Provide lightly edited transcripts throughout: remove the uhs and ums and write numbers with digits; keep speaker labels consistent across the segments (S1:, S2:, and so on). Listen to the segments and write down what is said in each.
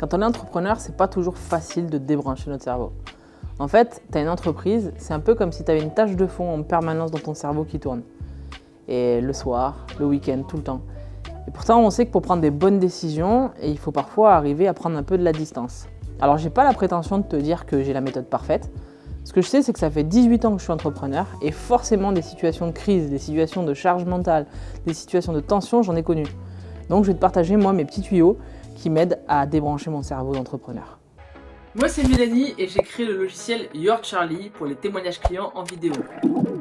S1: Quand on est entrepreneur, c'est pas toujours facile de débrancher notre cerveau. En fait, tu as une entreprise, c'est un peu comme si tu avais une tâche de fond en permanence dans ton cerveau qui tourne. Et le soir, le week-end, tout le temps. Et pourtant, on sait que pour prendre des bonnes décisions, il faut parfois arriver à prendre un peu de la distance. Alors, j'ai pas la prétention de te dire que j'ai la méthode parfaite. Ce que je sais, c'est que ça fait 18 ans que je suis entrepreneur et forcément des situations de crise, des situations de charge mentale, des situations de tension, j'en ai connu. Donc, je vais te partager, moi, mes petits tuyaux qui m'aident à débrancher mon cerveau d'entrepreneur.
S2: Moi c'est Mélanie et j'ai créé le logiciel Your Charlie pour les témoignages clients en vidéo.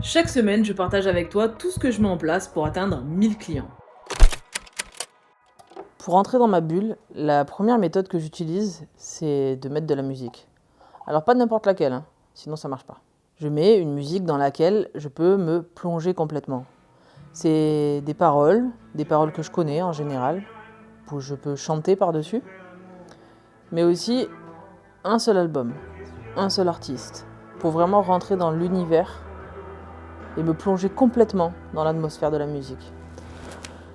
S2: Chaque semaine, je partage avec toi tout ce que je mets en place pour atteindre 1000 clients.
S1: Pour entrer dans ma bulle, la première méthode que j'utilise, c'est de mettre de la musique. Alors pas n'importe laquelle, hein, sinon ça marche pas. Je mets une musique dans laquelle je peux me plonger complètement. C'est des paroles que je connais en général, où je peux chanter par-dessus, mais aussi un seul album, un seul artiste, pour vraiment rentrer dans l'univers et me plonger complètement dans l'atmosphère de la musique.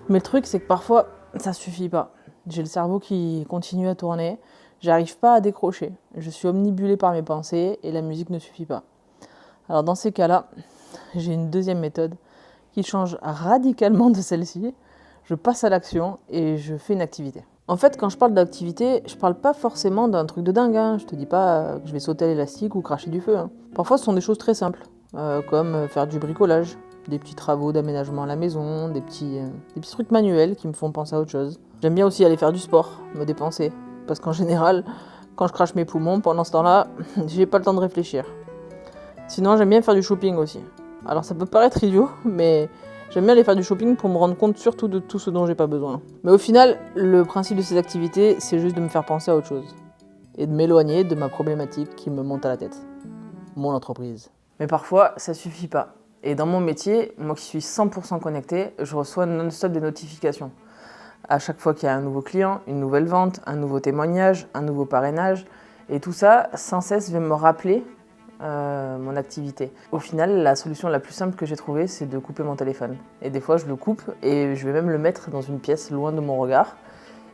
S1: Mais le truc, c'est que parfois, ça suffit pas. J'ai le cerveau qui continue à tourner, j'arrive pas à décrocher. Je suis omnibulée par mes pensées et la musique ne suffit pas. Alors dans ces cas-là, j'ai une deuxième méthode qui change radicalement de celle-ci. Je passe à l'action et je fais une activité. En fait, quand je parle d'activité, je parle pas forcément d'un truc de dingue, hein. Je te dis pas que je vais sauter à l'élastique ou cracher du feu, hein. Parfois, ce sont des choses très simples, comme faire du bricolage, des petits travaux d'aménagement à la maison, des petits trucs manuels qui me font penser à autre chose. J'aime bien aussi aller faire du sport, me dépenser, parce qu'en général, quand je crache mes poumons, pendant ce temps-là, j'ai pas le temps de réfléchir. Sinon, j'aime bien faire du shopping aussi. Alors ça peut paraître idiot, mais j'aime bien aller faire du shopping pour me rendre compte surtout de tout ce dont j'ai pas besoin. Mais au final, le principe de ces activités, c'est juste de me faire penser à autre chose. Et de m'éloigner de ma problématique qui me monte à la tête. Mon entreprise. Mais parfois, ça suffit pas. Et dans mon métier, moi qui suis 100% connecté, je reçois non-stop des notifications. À chaque fois qu'il y a un nouveau client, une nouvelle vente, un nouveau témoignage, un nouveau parrainage. Et tout ça, sans cesse, vient me rappeler mon activité. Au final, la solution la plus simple que j'ai trouvée, c'est de couper mon téléphone. Et des fois, je le coupe et je vais même le mettre dans une pièce loin de mon regard.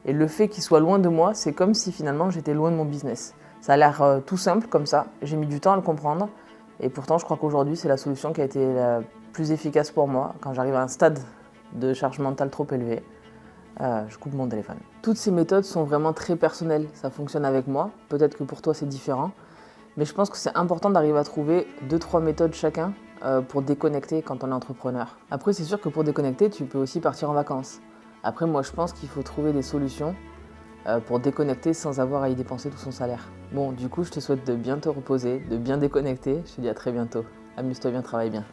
S1: Et le fait qu'il soit loin de moi, c'est comme si finalement j'étais loin de mon business. Ça a l'air tout simple comme ça, j'ai mis du temps à le comprendre. Et pourtant, je crois qu'aujourd'hui, c'est la solution qui a été la plus efficace pour moi. Quand j'arrive à un stade de charge mentale trop élevé, je coupe mon téléphone. Toutes ces méthodes sont vraiment très personnelles, ça fonctionne avec moi. Peut-être que pour toi, c'est différent. Mais je pense que c'est important d'arriver à trouver 2-3 méthodes chacun pour déconnecter quand on est entrepreneur. Après, c'est sûr que pour déconnecter, tu peux aussi partir en vacances. Après, moi, je pense qu'il faut trouver des solutions pour déconnecter sans avoir à y dépenser tout son salaire. Bon, du coup, je te souhaite de bien te reposer, de bien déconnecter. Je te dis à très bientôt. Amuse-toi bien, travaille bien.